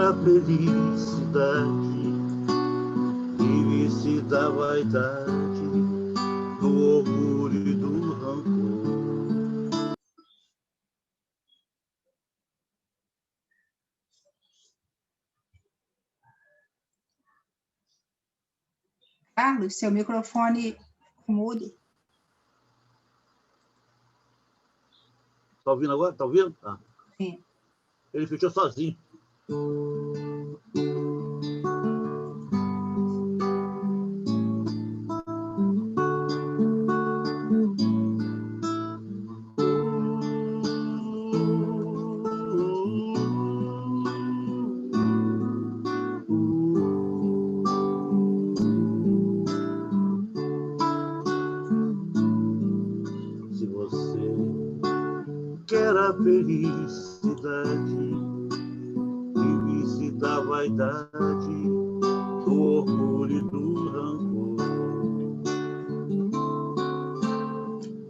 a felicidade, livre-se da vaidade, do orgulho e do rancor. Carlos, seu microfone mudo. Tá ouvindo agora? Tá ouvindo? Tá. Sim. Ele fechou sozinho. Se você quer a felicidade, livre-se da vaidade, do orgulho e do rancor.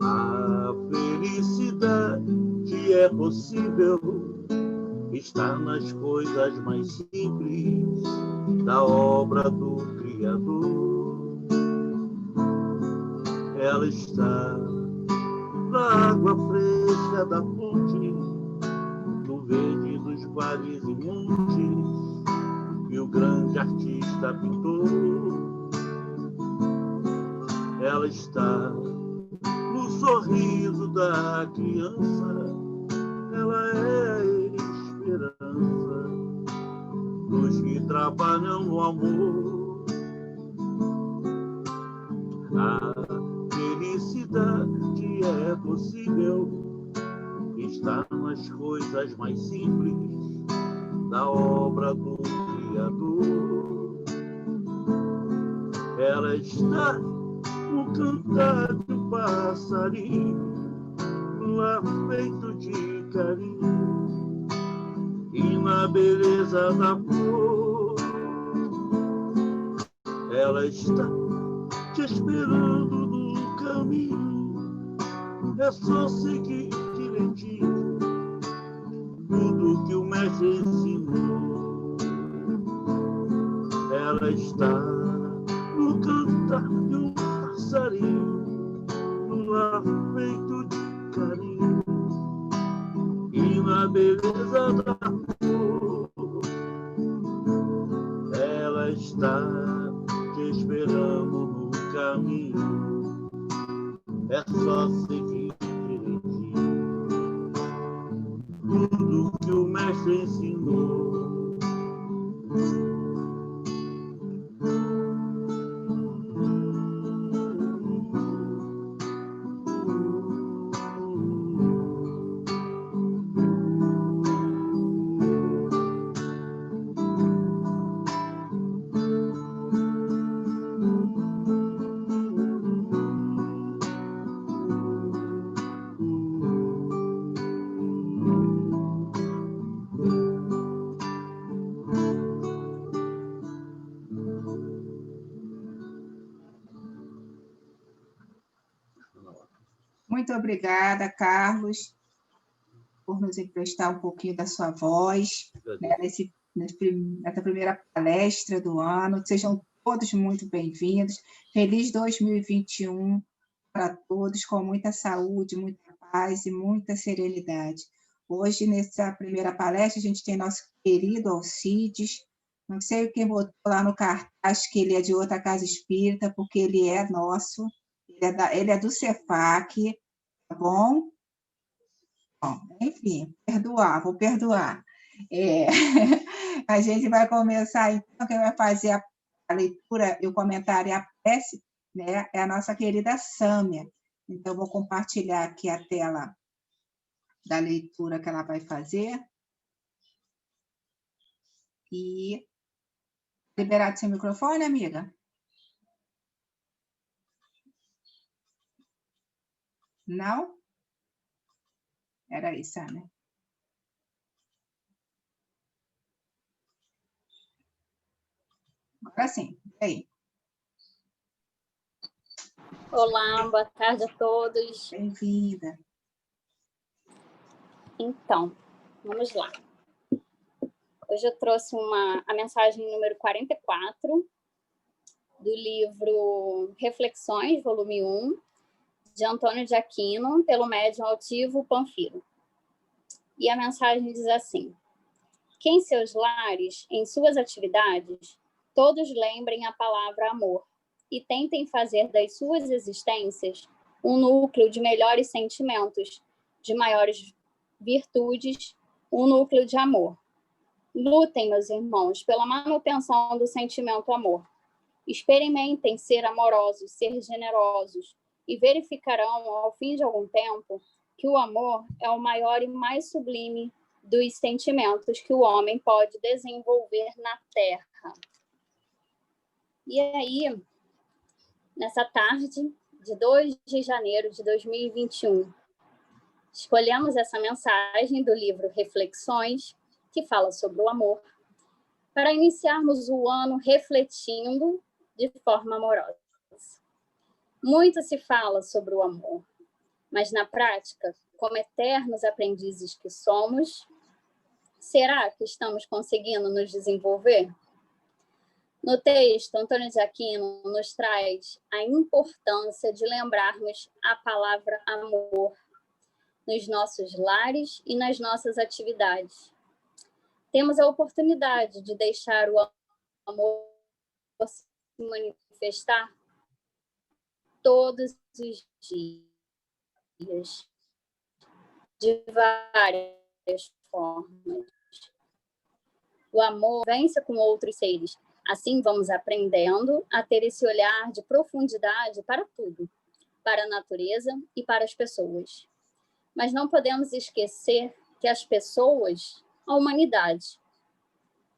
A felicidade é possível, está nas coisas mais simples da obra do Criador. Ela está na água fresca da fonte, no verde dos vales e montes que o grande artista pintou. Ela está no sorriso da criança, ela é a esperança dos que trabalham no amor. A felicidade é possível, está nas coisas mais simples da obra do Criador. Ela está no cantar do passarinho, no ar feito de carinho e na beleza da flor. Ela está te esperando no caminho, é só seguir direitinho tudo que o mestre ensinou. Ela está no cantar de um passarinho, no ar feito de carinho e na beleza da flor. Ela está te esperando no caminho, é só seguir direitinho tudo que o mestre ensinou. Muito obrigada, Carlos, por nos emprestar um pouquinho da sua voz, né, nessa primeira palestra do ano. Sejam todos muito bem-vindos. Feliz 2021 para todos, com muita saúde, muita paz e muita serenidade. Hoje, nessa primeira palestra, a gente tem nosso querido Alcides. Não sei quem botou lá no cartaz que ele é de outra casa espírita, porque ele é nosso, ele é do Cefac, tá bom? Bom, enfim, vou perdoar. A gente vai começar, então, quem vai fazer a leitura e o comentário e a prece, né, é a nossa querida Sâmia. Então, eu vou compartilhar aqui a tela da leitura que ela vai fazer. E liberado seu microfone, amiga? Não? Era isso, né? Agora sim, e aí? Olá, boa tarde a todos. Bem-vinda. Então, vamos lá. Hoje eu trouxe a mensagem número 44 do livro Reflexões, volume 1, de Antônio de Aquino, pelo médium altivo Panfiro. E a mensagem diz assim: que em seus lares, em suas atividades, todos lembrem a palavra amor e tentem fazer das suas existências um núcleo de melhores sentimentos, de maiores virtudes, um núcleo de amor. Lutem, meus irmãos, pela manutenção do sentimento amor. Experimentem ser amorosos, ser generosos, e verificarão, ao fim de algum tempo, que o amor é o maior e mais sublime dos sentimentos que o homem pode desenvolver na Terra. E aí, nessa tarde de 2 de janeiro de 2021, escolhemos essa mensagem do livro Reflexões, que fala sobre o amor, para iniciarmos o ano refletindo de forma amorosa. Muito se fala sobre o amor, mas na prática, como eternos aprendizes que somos, será que estamos conseguindo nos desenvolver? No texto, Antônio de Aquino nos traz a importância de lembrarmos a palavra amor nos nossos lares e nas nossas atividades. Temos a oportunidade de deixar o amor se manifestar todos os dias, de várias formas. O amor vence com outros seres. Assim vamos aprendendo a ter esse olhar de profundidade para tudo, para a natureza e para as pessoas. Mas não podemos esquecer que as pessoas, a humanidade,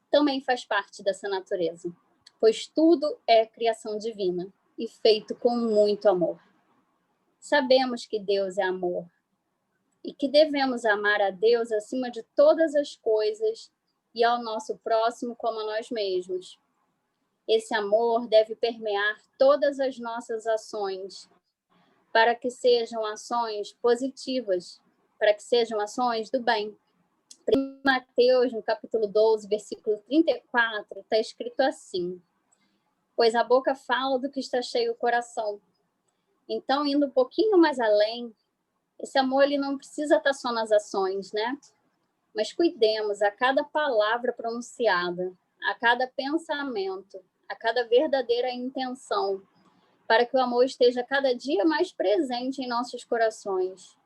também faz parte dessa natureza, pois tudo é criação divina e feito com muito amor. Sabemos que Deus é amor e que devemos amar a Deus acima de todas as coisas e ao nosso próximo como a nós mesmos. Esse amor deve permear todas as nossas ações, para que sejam ações positivas, para que sejam ações do bem. Em Mateus, no capítulo 12, versículo 34, está escrito assim: pois a boca fala do que está cheio o coração. Então, indo um pouquinho mais além, esse amor ele não precisa estar só nas ações, né? Mas cuidemos a cada palavra pronunciada, a cada pensamento, a cada verdadeira intenção, para que o amor esteja cada dia mais presente em nossos corações.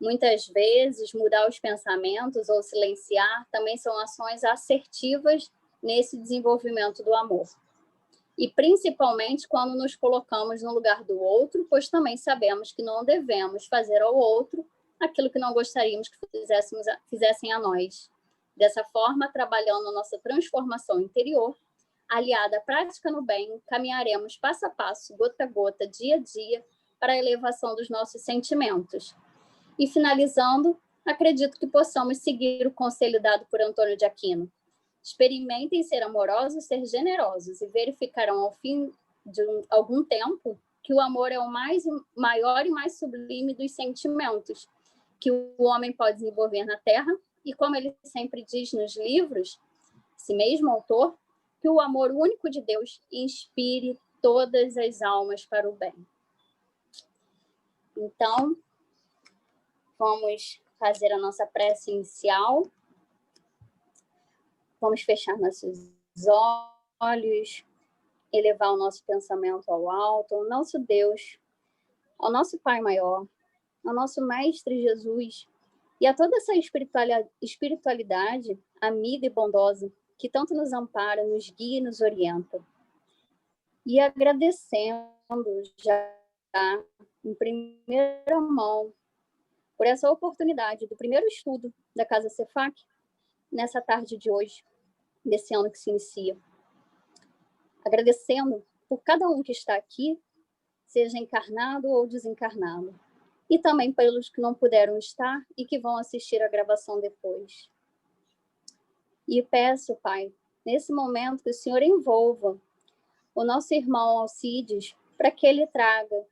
Muitas vezes, mudar os pensamentos ou silenciar também são ações assertivas nesse desenvolvimento do amor. E principalmente quando nos colocamos no lugar do outro, pois também sabemos que não devemos fazer ao outro aquilo que não gostaríamos que fizessem a nós. Dessa forma, trabalhando a nossa transformação interior, aliada à prática no bem, caminharemos passo a passo, gota a gota, dia a dia, para a elevação dos nossos sentimentos. E finalizando, acredito que possamos seguir o conselho dado por Antônio de Aquino. Experimentem ser amorosos, ser generosos, e verificarão ao fim de algum tempo que o amor é o maior e mais sublime dos sentimentos que o homem pode desenvolver na Terra, e como ele sempre diz nos livros, esse mesmo autor, que o amor único de Deus inspire todas as almas para o bem. Então, vamos fazer a nossa prece inicial. Vamos fechar nossos olhos, elevar o nosso pensamento ao alto, ao nosso Deus, ao nosso Pai maior, ao nosso Mestre Jesus e a toda essa espiritualidade amiga e bondosa que tanto nos ampara, nos guia e nos orienta. E agradecendo já em primeira mão por essa oportunidade do primeiro estudo da Casa Cefac nessa tarde de hoje, desse ano que se inicia. Agradecendo por cada um que está aqui, seja encarnado ou desencarnado, e também pelos que não puderam estar e que vão assistir a gravação depois. E peço, Pai, nesse momento que o Senhor envolva o nosso irmão Alcides para que ele traga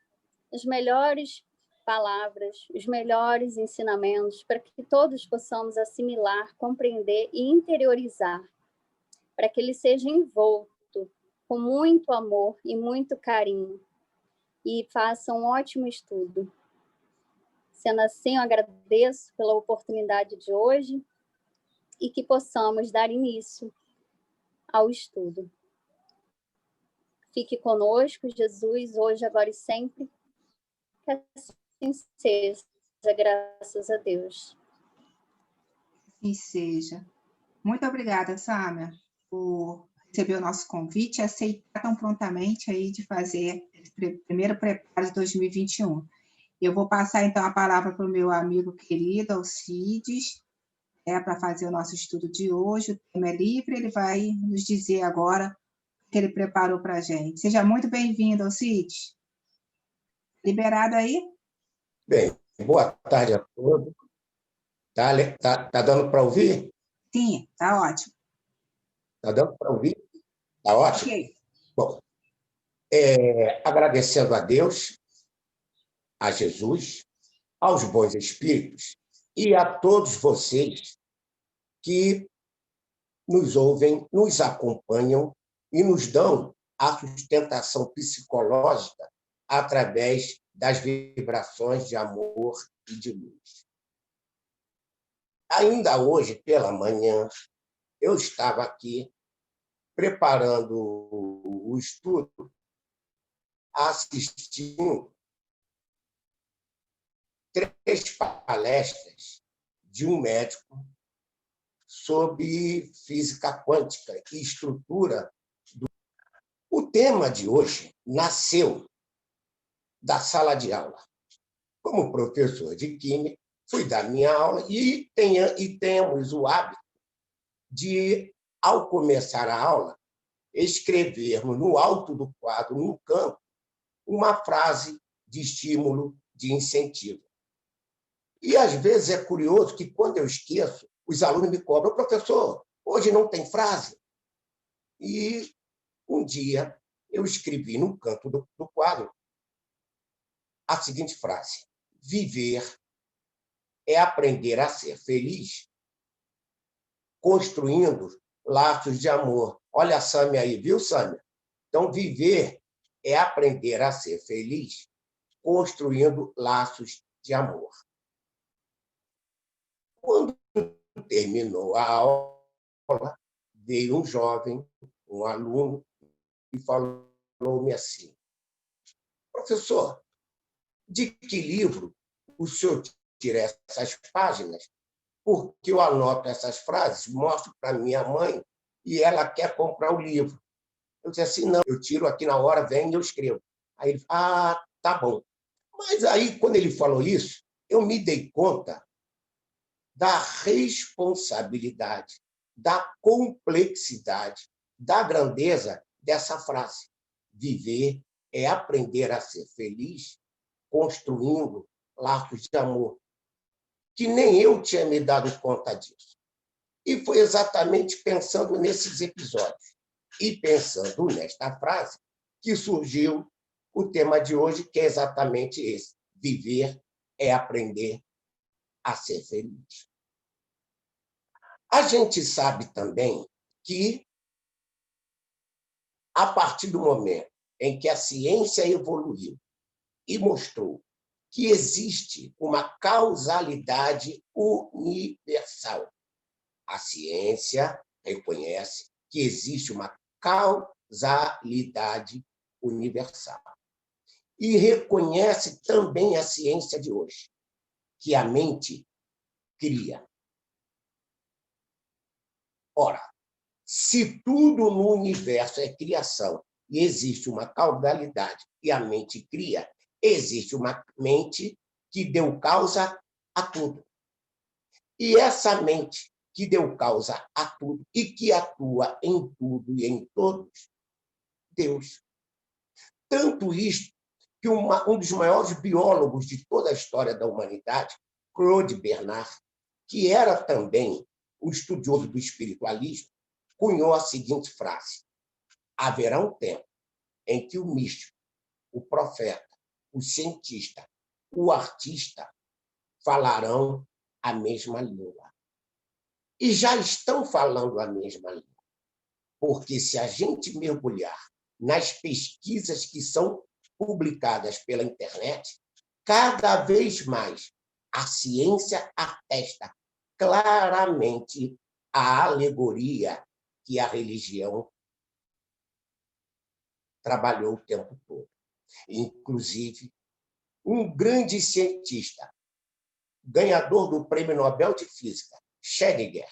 as melhores palavras, os melhores ensinamentos, para que todos possamos assimilar, compreender e interiorizar, para que ele seja envolto com muito amor e muito carinho e faça um ótimo estudo. Sendo assim, eu agradeço pela oportunidade de hoje e que possamos dar início ao estudo. Fique conosco, Jesus, hoje, agora e sempre. Que assim seja, graças a Deus. Assim seja. Muito obrigada, Sâmia, por receber o nosso convite e aceitar tão prontamente aí de fazer esse primeiro preparo de 2021. Eu vou passar, então, a palavra para o meu amigo querido, Alcides, para fazer o nosso estudo de hoje. O tema é livre, ele vai nos dizer agora o que ele preparou para a gente. Seja muito bem-vindo, Alcides. Liberado aí? Bem, boa tarde a todos. Tá dando para ouvir? Sim, está ótimo. Está dando para ouvir? Está ótimo? Ok. Bom, agradecendo a Deus, a Jesus, aos bons espíritos e a todos vocês que nos ouvem, nos acompanham e nos dão a sustentação psicológica através das vibrações de amor e de luz. Ainda hoje, pela manhã, eu estava aqui preparando o estudo, assistindo 3 palestras de um médico sobre física quântica e estrutura. O tema de hoje nasceu da sala de aula. Como professor de química, fui dar minha aula e temos o hábito de, ao começar a aula, escrevermos no alto do quadro, no canto, uma frase de estímulo, de incentivo. E, às vezes, é curioso que, quando eu esqueço, os alunos me cobram: professor, hoje não tem frase? E, um dia, eu escrevi no canto do quadro a seguinte frase: viver é aprender a ser feliz, construindo laços de amor. Olha a Sâmia aí, viu, Sâmia? Então, viver é aprender a ser feliz, construindo laços de amor. Quando terminou a aula, veio um jovem, um aluno, e falou-me assim: professor, de que livro o senhor tira essas páginas? Porque eu anoto essas frases, mostro para minha mãe e ela quer comprar o livro. Eu disse assim: não, eu tiro aqui na hora, vem e eu escrevo. Aí ele: tá bom. Mas aí, quando ele falou isso, eu me dei conta da responsabilidade, da complexidade, da grandeza dessa frase. Viver é aprender a ser feliz, construindo laços de amor, que nem eu tinha me dado conta disso. E foi exatamente pensando nesses episódios e pensando nesta frase que surgiu o tema de hoje, que é exatamente esse: viver é aprender a ser feliz. A gente sabe também que, a partir do momento em que a ciência evoluiu e mostrou que existe uma causalidade universal, a ciência reconhece que existe uma causalidade universal. E reconhece também a ciência de hoje, que a mente cria. Ora, se tudo no universo é criação e existe uma causalidade e a mente cria, existe uma mente que deu causa a tudo. E essa mente que deu causa a tudo e que atua em tudo e em todos, Deus. Tanto isto que um dos maiores biólogos de toda a história da humanidade, Claude Bernard, que era também um estudioso do espiritualismo, cunhou a seguinte frase: haverá um tempo em que o místico, o profeta, o cientista o artista falarão a mesma língua. E já estão falando a mesma língua. Porque se a gente mergulhar nas pesquisas que são publicadas pela internet, cada vez mais a ciência atesta claramente a alegoria que a religião trabalhou o tempo todo. Inclusive, um grande cientista, ganhador do Prêmio Nobel de Física, Schrödinger,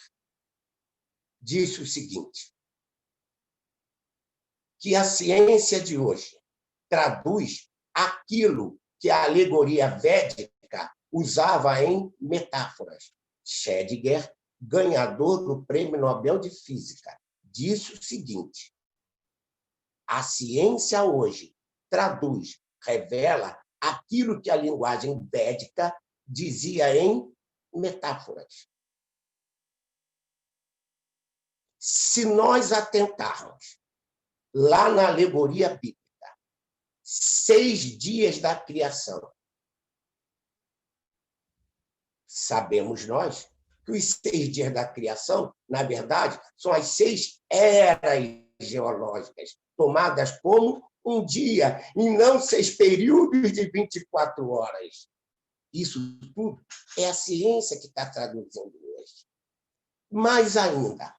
disse o seguinte, que a ciência de hoje traduz aquilo que a alegoria védica usava em metáforas. Schrödinger, ganhador do Prêmio Nobel de Física, disse o seguinte, a ciência hoje traduz, revela aquilo que a linguagem védica dizia em metáforas. Se nós atentarmos lá na alegoria bíblica, 6 dias da criação, sabemos nós que os 6 dias da criação, na verdade, são as 6 eras geológicas, tomadas como um dia, e não 6 períodos de 24 horas. Isso tudo é a ciência que está traduzindo hoje. Mais ainda,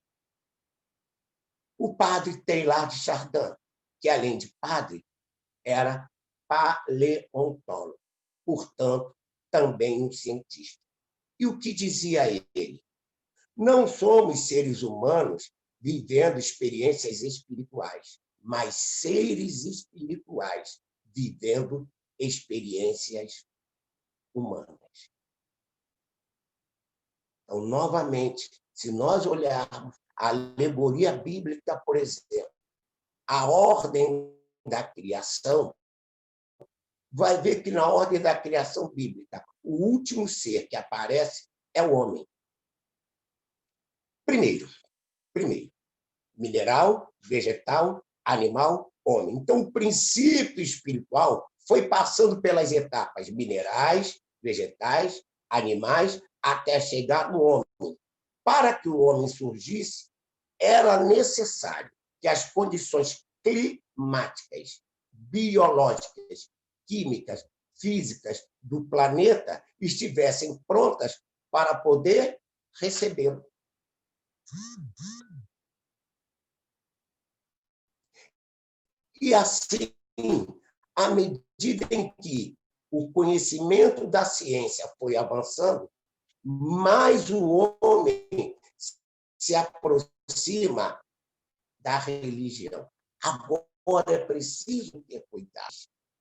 o padre Teilhard de Chardin, que, além de padre, era paleontólogo, portanto, também um cientista. E o que dizia ele? Não somos seres humanos vivendo experiências espirituais, mas seres espirituais vivendo experiências humanas. Então, novamente, se nós olharmos a alegoria bíblica, por exemplo, a ordem da criação, vai ver que na ordem da criação bíblica, o último ser que aparece é o homem. Primeiro, mineral, vegetal, animal, homem. Então, o princípio espiritual foi passando pelas etapas minerais, vegetais, animais, até chegar no homem. Para que o homem surgisse, era necessário que as condições climáticas, biológicas, químicas, físicas do planeta estivessem prontas para poder recebê-lo. E assim, à medida em que o conhecimento da ciência foi avançando, mais o homem se aproxima da religião. Agora é preciso ter cuidado.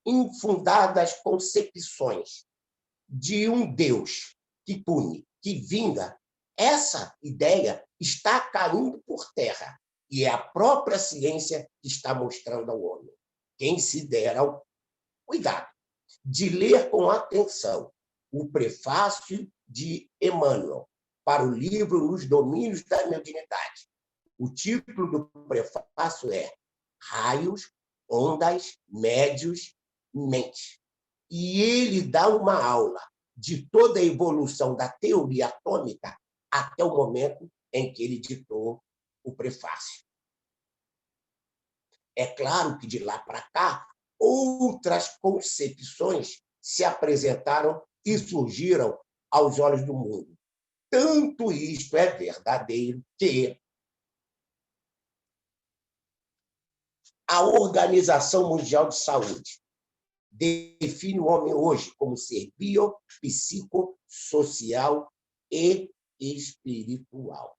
Infundadas concepções de um Deus que pune, que vinga, essa ideia está caindo por terra. E é a própria ciência que está mostrando ao homem. Quem se der ao cuidado de ler com atenção o prefácio de Emmanuel para o livro Nos Domínios da Mediunidade. O título do prefácio é Raios, Ondas, Médios, Mente. E ele dá uma aula de toda a evolução da teoria atômica até o momento em que ele ditou o prefácio. É claro que, de lá para cá, outras concepções se apresentaram e surgiram aos olhos do mundo. Tanto isto é verdadeiro que a Organização Mundial de Saúde define o homem hoje como ser bio, psico, social e espiritual.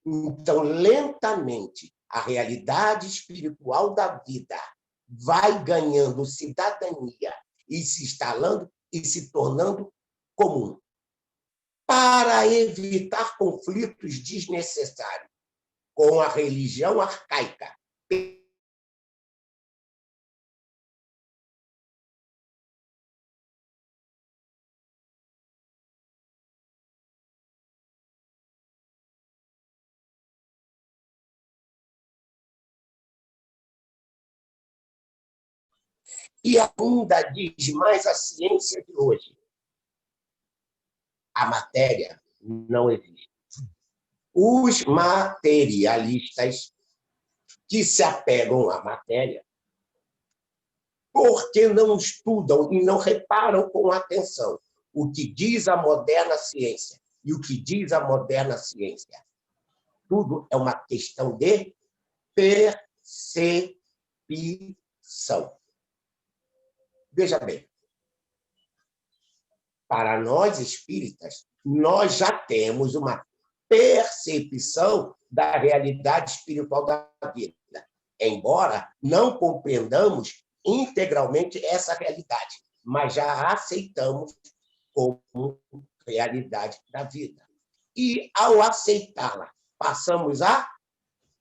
Então, lentamente, a realidade espiritual da vida vai ganhando cidadania e se instalando e se tornando comum. Para evitar conflitos desnecessários com a religião arcaica, e ainda diz mais a ciência de hoje, A matéria não existe. Os materialistas que se apegam à matéria, porque não estudam e não reparam com atenção o que diz a moderna ciência e o que diz a moderna ciência. Tudo é uma questão de percepção. Veja bem, para nós espíritas, nós já temos uma percepção da realidade espiritual da vida, embora não compreendamos integralmente essa realidade, mas já aceitamos como realidade da vida. E, ao aceitá-la, passamos a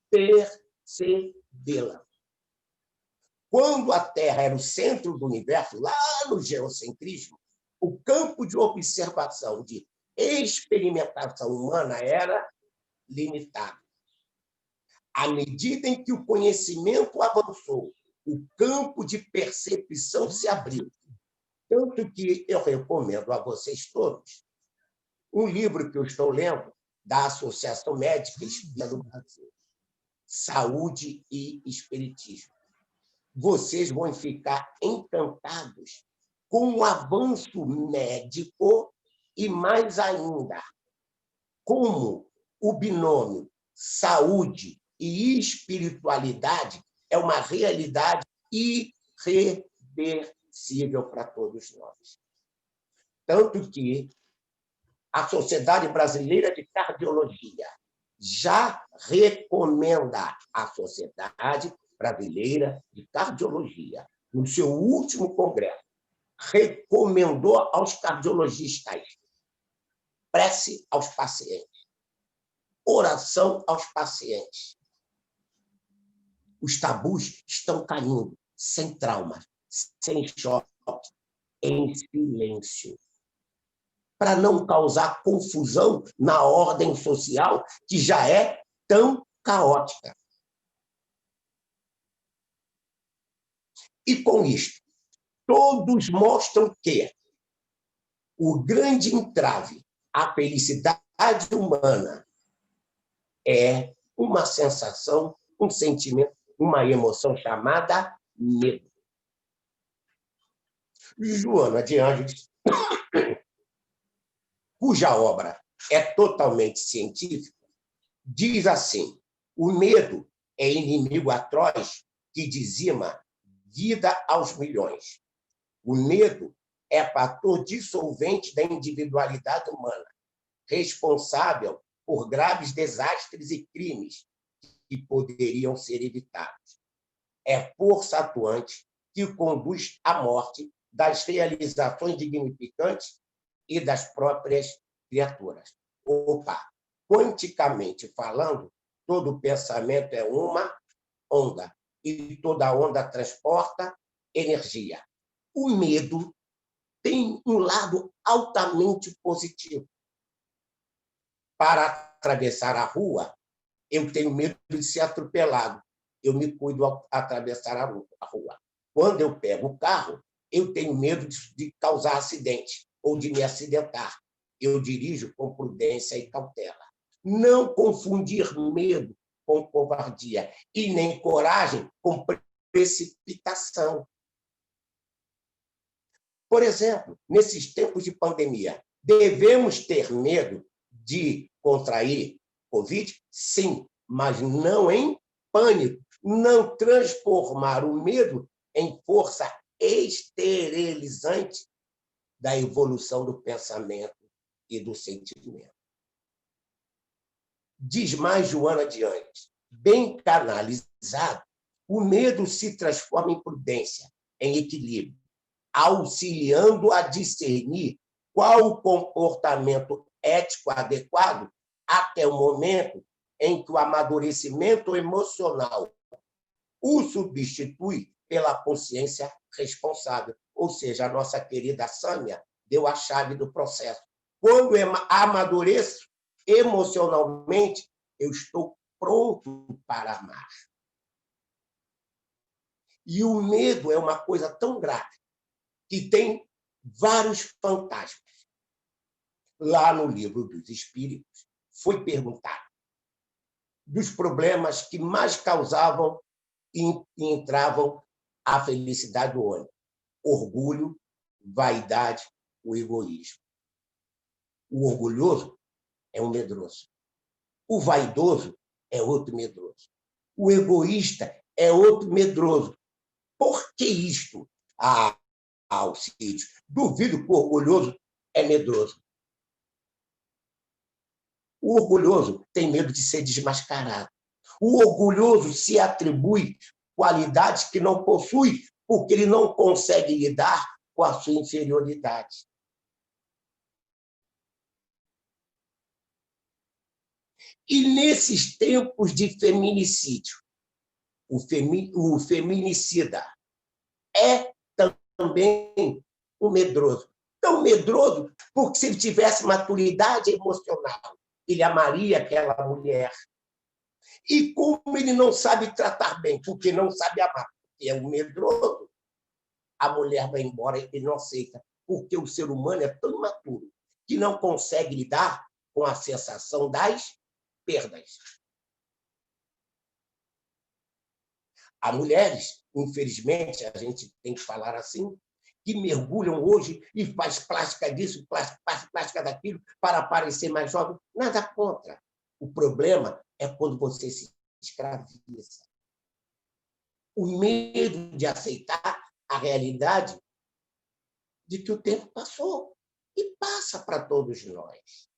percebê-la. Quando a Terra era o centro do universo, lá no geocentrismo, o campo de observação, de experimentação humana era limitado. À medida em que o conhecimento avançou, o campo de percepção se abriu. Tanto que eu recomendo a vocês todos um livro que eu estou lendo da Associação Médica Espírita do Brasil, Saúde e Espiritismo. Vocês vão ficar encantados com o avanço médico e, mais ainda, como o binômio saúde e espiritualidade é uma realidade irreversível para todos nós. Tanto que a Sociedade Brasileira de Cardiologia já recomenda à Sociedade Brasileira de Cardiologia, no seu último congresso, recomendou aos cardiologistas prece aos pacientes, oração aos pacientes. Os tabus estão caindo, sem traumas, sem choque, em silêncio, para não causar confusão na ordem social, que já é tão caótica. E, com isto, todos mostram que o grande entrave à felicidade humana é uma sensação, um sentimento, uma emoção chamada medo. Joana de Ângeles, cuja obra é totalmente científica, diz assim: o medo é inimigo atroz que dizima vida aos milhões. O medo é fator dissolvente da individualidade humana, responsável por graves desastres e crimes que poderiam ser evitados. É força atuante que conduz à morte das realizações dignificantes e das próprias criaturas. Opa, quanticamente falando, todo pensamento é uma onda, e toda onda transporta energia. O medo tem um lado altamente positivo. Para atravessar a rua, eu tenho medo de ser atropelado. Eu me cuido ao atravessar a rua. Quando eu pego o carro, eu tenho medo de causar acidente ou de me acidentar. Eu dirijo com prudência e cautela. Não confundir medo com covardia e nem coragem com precipitação. Por exemplo, nesses tempos de pandemia, devemos ter medo de contrair Covid? Sim, mas não em pânico. Não transformar o medo em força esterilizante da evolução do pensamento e do sentimento. Diz mais Joana de Ângeles: bem canalizado, o medo se transforma em prudência, em equilíbrio, auxiliando a discernir qual o comportamento ético adequado até o momento em que o amadurecimento emocional o substitui pela consciência responsável. Ou seja, a nossa querida Sâmia deu a chave do processo. Quando eu amadureço emocionalmente, eu estou pronto para amar. E o medo é uma coisa tão grave que tem vários fantasmas. lá no Livro dos Espíritos, foi perguntado dos problemas que mais causavam e entravam a felicidade do homem: orgulho, vaidade, o egoísmo. O orgulhoso é um medroso. O vaidoso é outro medroso. O egoísta é outro medroso. Por que isto? Alcídio, duvido que o orgulhoso é medroso. O orgulhoso tem medo de ser desmascarado. O orgulhoso se atribui qualidades que não possui, porque ele não consegue lidar com a sua inferioridade. E nesses tempos de feminicídio, o feminicida é também um medroso. Tão medroso porque, se ele tivesse maturidade emocional, ele amaria aquela mulher. E como ele não sabe tratar bem, porque não sabe amar, porque é um medroso, a mulher vai embora e ele não aceita, porque o ser humano é tão imaturo que não consegue lidar com a sensação das perdas. Há mulheres, infelizmente, a gente tem que falar assim, que mergulham hoje e faz plástica disso, faz plástica daquilo, para parecer mais jovem. Nada contra. O problema é quando você se escraviza. O medo de aceitar a realidade de que o tempo passou e passa para todos nós.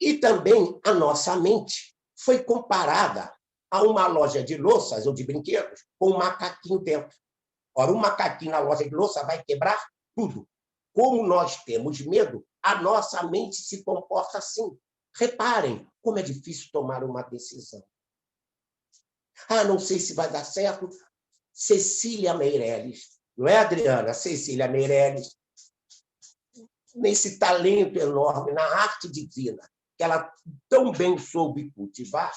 E também a nossa mente foi comparada a uma loja de louças ou de brinquedos com um macaquinho dentro. Ora, um macaquinho na loja de louça vai quebrar tudo. Como nós temos medo, a nossa mente se comporta assim. Reparem como é difícil tomar uma decisão. Não sei se vai dar certo. Cecília Meirelles, não é, Adriana? Cecília Meirelles, nesse talento enorme, na arte divina, que ela tão bem soube cultivar,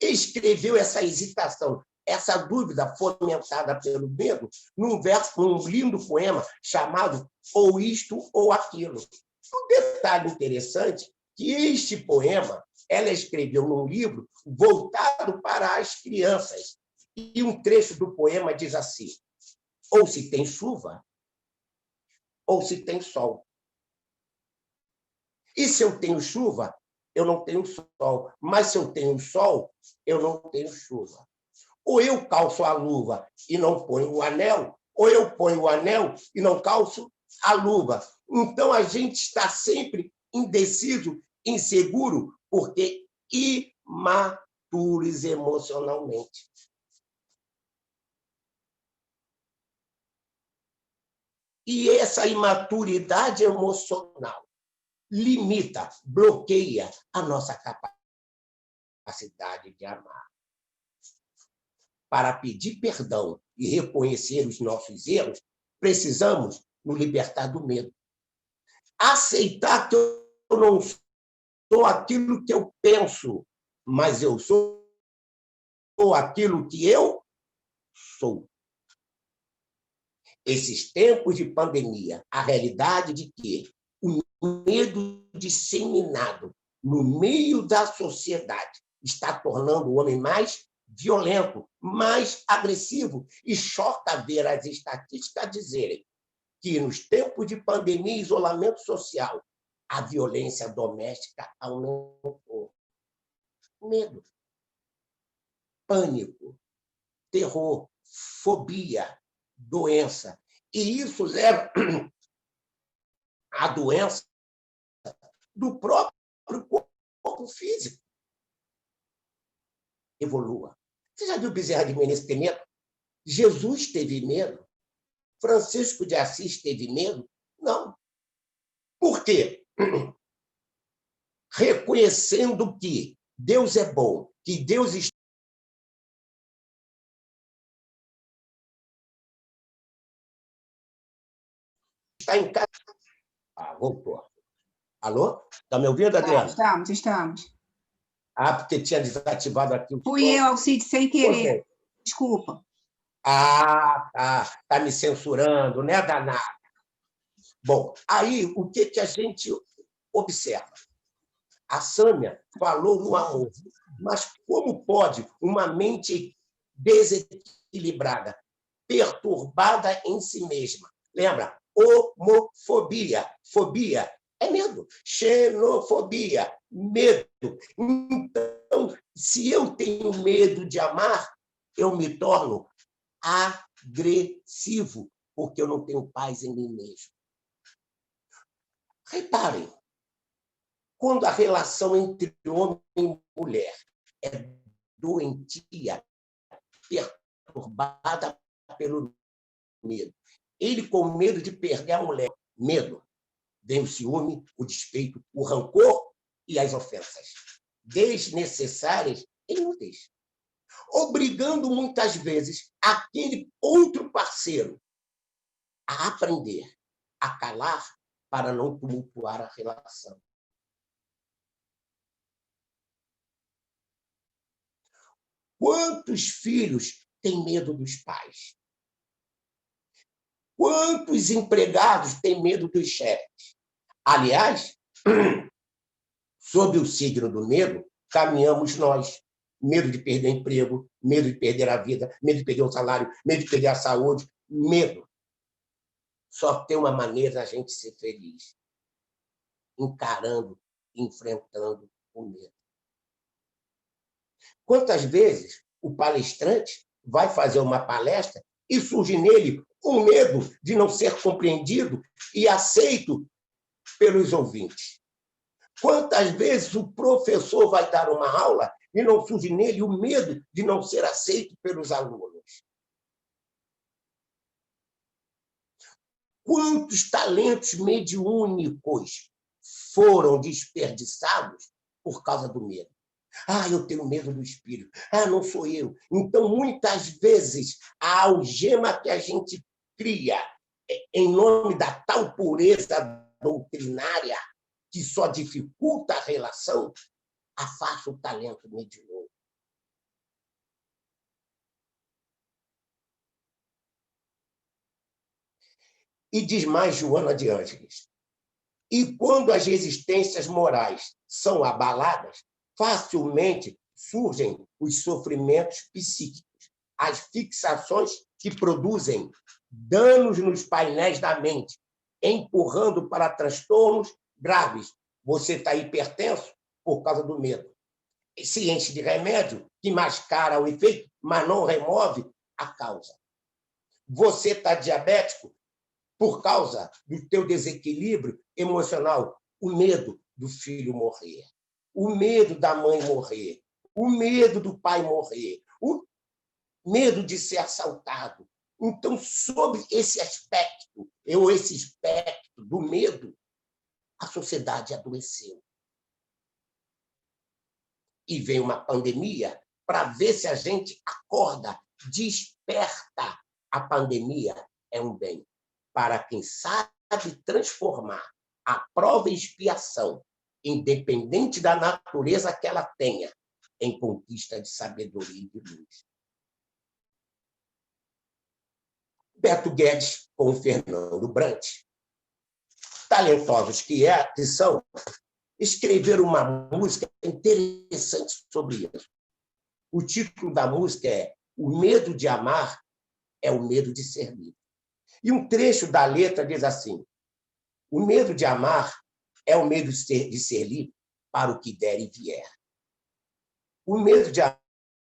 escreveu essa hesitação, essa dúvida fomentada pelo medo, num lindo poema chamado Ou Isto ou Aquilo. Um detalhe interessante, que este poema ela escreveu num livro voltado para as crianças. E um trecho do poema diz assim: ou se tem chuva, ou se tem sol. E se eu tenho chuva, eu não tenho sol. Mas se eu tenho sol, eu não tenho chuva. Ou eu calço a luva e não ponho o anel, ou eu ponho o anel e não calço a luva. Então, a gente está sempre indeciso, inseguro, porque imaturos emocionalmente. E essa imaturidade emocional limita, bloqueia a nossa capacidade de amar. Para pedir perdão e reconhecer os nossos erros, precisamos nos libertar do medo. Aceitar que eu não sou aquilo que eu penso, mas eu sou aquilo que eu sou. Esses tempos de pandemia, a realidade de que o medo disseminado no meio da sociedade está tornando o homem mais violento, mais agressivo, e choca ver as estatísticas dizerem que nos tempos de pandemia e isolamento social, a violência doméstica aumentou. Medo, pânico, terror, fobia, doença. E isso leva a doença do próprio corpo físico. Evolua. Você já viu Bezerra de Menezes ter medo? Jesus teve medo? Francisco de Assis teve medo? Não. Por quê? Reconhecendo que Deus é bom, que Deus está em casa. Voltou. Alô? Está me ouvindo, Adriana? Estamos. Porque tinha desativado aqui o som. Fui eu, Alcide, sem querer. Desculpa. Ah, tá me censurando, né, danada? Bom, aí o que a gente observa? A Sâmia falou no amor, mas como pode uma mente desequilibrada, perturbada em si mesma? Lembra? Homofobia. Fobia é medo. Xenofobia, medo. Então, se eu tenho medo de amar, eu me torno agressivo, porque eu não tenho paz em mim mesmo. Reparem, quando a relação entre homem e mulher é doentia, perturbada pelo medo, ele com medo de perder a mulher, medo, vem o ciúme, o despeito, o rancor e as ofensas desnecessárias e inúteis, obrigando muitas vezes aquele outro parceiro a aprender, a calar para não tumultuar a relação. Quantos filhos têm medo dos pais? Quantos empregados têm medo dos chefes? Aliás, sob o signo do medo, caminhamos nós. Medo de perder emprego, medo de perder a vida, medo de perder o salário, medo de perder a saúde, medo. Só tem uma maneira da gente ser feliz: encarando, enfrentando o medo. Quantas vezes o palestrante vai fazer uma palestra e surge nele o medo de não ser compreendido e aceito pelos ouvintes? Quantas vezes o professor vai dar uma aula e não surge nele o medo de não ser aceito pelos alunos? Quantos talentos mediúnicos foram desperdiçados por causa do medo? Ah, eu tenho medo do espírito. Ah, não sou eu. Então, muitas vezes, a algema que a gente cria em nome da tal pureza doutrinária que só dificulta a relação, afasta o talento mediúnico. E diz mais Joana de Ângeles: e quando as resistências morais são abaladas, facilmente surgem os sofrimentos psíquicos, as fixações que produzem danos nos painéis da mente, empurrando para transtornos graves. Você está hipertenso por causa do medo. Se enche de remédio que mascara o efeito, mas não remove a causa. Você está diabético por causa do teu desequilíbrio emocional, o medo do filho morrer, o medo da mãe morrer, o medo do pai morrer, o medo de ser assaltado. Então, sob esse aspecto, esse espectro do medo, a sociedade adoeceu. E vem uma pandemia para ver se a gente acorda, desperta. A pandemia é um bem para quem sabe transformar a prova e expiação, independente da natureza que ela tenha, em conquista de sabedoria e de luz. Beto Guedes com o Fernando Brant, talentosos que são, escreveram uma música interessante sobre isso. O título da música é O Medo de Amar é o Medo de Ser Livre. E um trecho da letra diz assim: o medo de amar é o medo de ser livre para o que der e vier. O medo de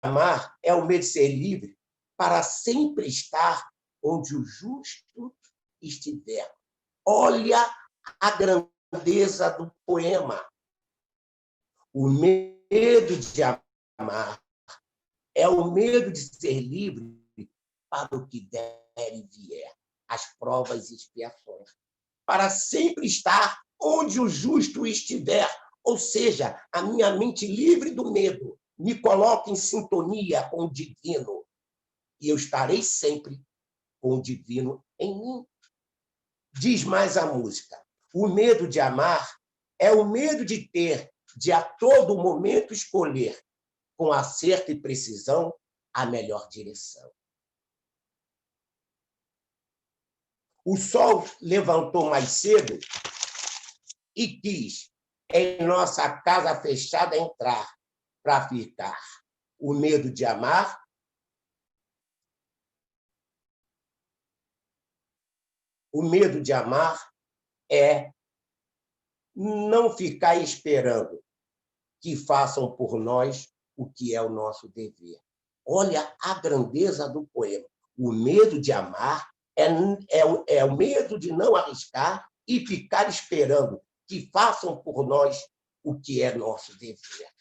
amar é o medo de ser livre para sempre estar onde o justo estiver. Olha a grandeza do poema. O medo de amar é o medo de ser livre para o que der e vier, as provas e expiações, para sempre estar onde o justo estiver, ou seja, a minha mente livre do medo me coloca em sintonia com o divino, e eu estarei sempre com o divino em mim. Diz mais a música: o medo de amar é o medo de ter, de a todo momento escolher, com acerto e precisão, a melhor direção. O sol levantou mais cedo e quis em nossa casa fechada entrar para ficar. O medo de amar é não ficar esperando que façam por nós o que é o nosso dever. Olha a grandeza do poema. O medo de amar é o medo de não arriscar e ficar esperando que façam por nós o que é nosso dever.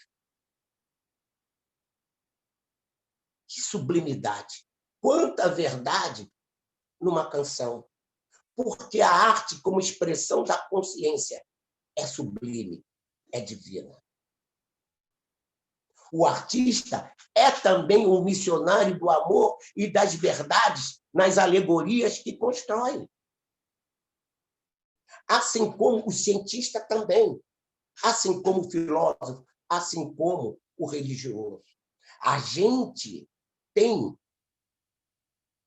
Que sublimidade! Quanta verdade numa canção! Porque a arte, como expressão da consciência, é sublime, é divina. O artista é também um missionário do amor e das verdades nas alegorias que constrói. Assim como o cientista também, assim como o filósofo, assim como o religioso. A gente tem,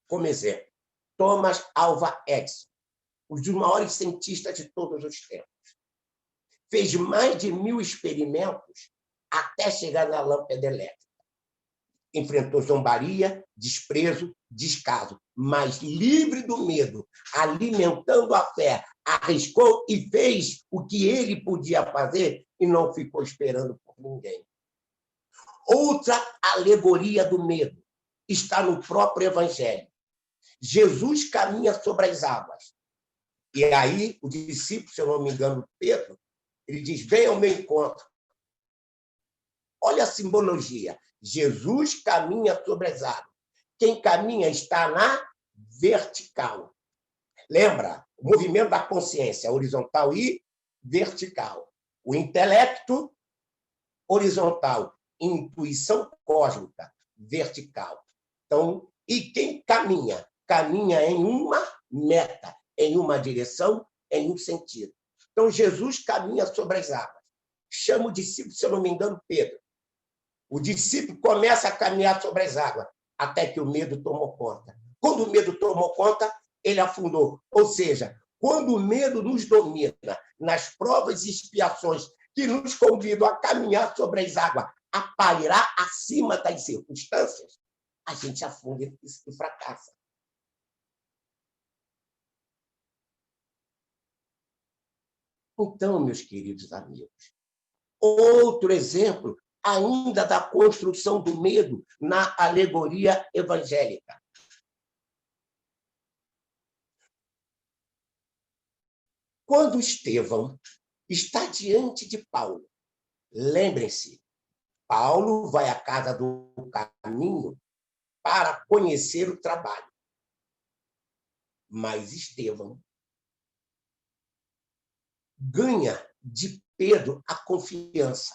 como exemplo, Thomas Alva Edison, um dos maiores cientistas de todos os tempos. Fez mais de 1000 experimentos até chegar na lâmpada elétrica. Enfrentou zombaria, desprezo, descaso, mas livre do medo, alimentando a fé, arriscou e fez o que ele podia fazer e não ficou esperando por ninguém. Outra alegoria do medo está no próprio Evangelho. Jesus caminha sobre as águas. E aí, o discípulo, se eu não me engano, Pedro, ele diz, vem ao meu encontro. Olha a simbologia. Jesus caminha sobre as águas. Quem caminha está na vertical. Lembra? O movimento da consciência, horizontal e vertical. O intelecto, horizontal. Intuição cósmica, vertical. Então, e quem caminha? Caminha em uma meta, em uma direção, em um sentido. Então, Jesus caminha sobre as águas. Chama o discípulo, se eu não me engano, Pedro. O discípulo começa a caminhar sobre as águas, até que o medo tomou conta. Quando o medo tomou conta, ele afundou. Ou seja, quando o medo nos domina, nas provas e expiações que nos convidam a caminhar sobre as águas, a pairar acima das circunstâncias, a gente afunda e fracassa. Então, meus queridos amigos, outro exemplo ainda da construção do medo na alegoria evangélica. Quando Estevão está diante de Paulo, lembrem-se, Paulo vai à casa do caminho para conhecer o trabalho. Mas Estevão ganha de Pedro a confiança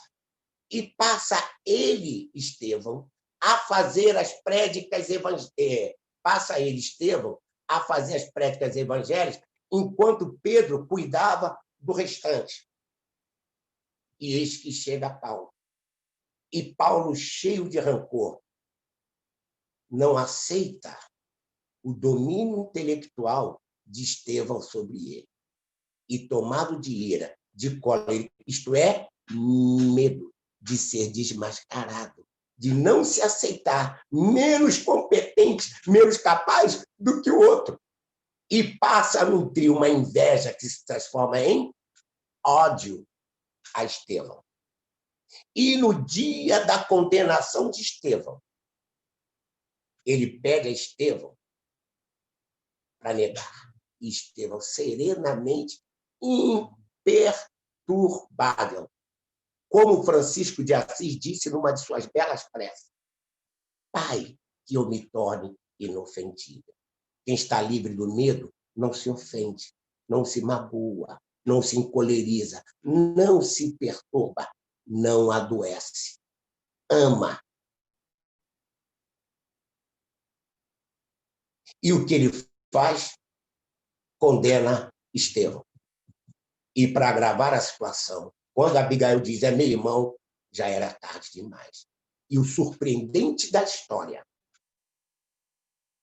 e passa ele, Estevão, a fazer as prédicas evangélicas. Passa ele, Estevão, a fazer as prédicas evangélicas, enquanto Pedro cuidava do restante. E eis que chega Paulo. E Paulo, cheio de rancor, não aceita o domínio intelectual de Estevão sobre ele. E, tomado de ira, de cólera, isto é, medo de ser desmascarado, de não se aceitar menos competente, menos capaz do que o outro. E passa a nutrir uma inveja que se transforma em ódio a Estevão. E no dia da condenação de Estevão, ele pede a Estevão para negar. E Estevão, serenamente, imperturbável. Como Francisco de Assis disse numa de suas belas preces, Pai, que eu me torne inofendida. Quem está livre do medo não se ofende, não se magoa, não se encoleriza, não se perturba, não adoece. Ama. E o que ele faz? Condena Estevão. E, para agravar a situação, quando Abigail diz, é meu irmão, já era tarde demais. E o surpreendente da história,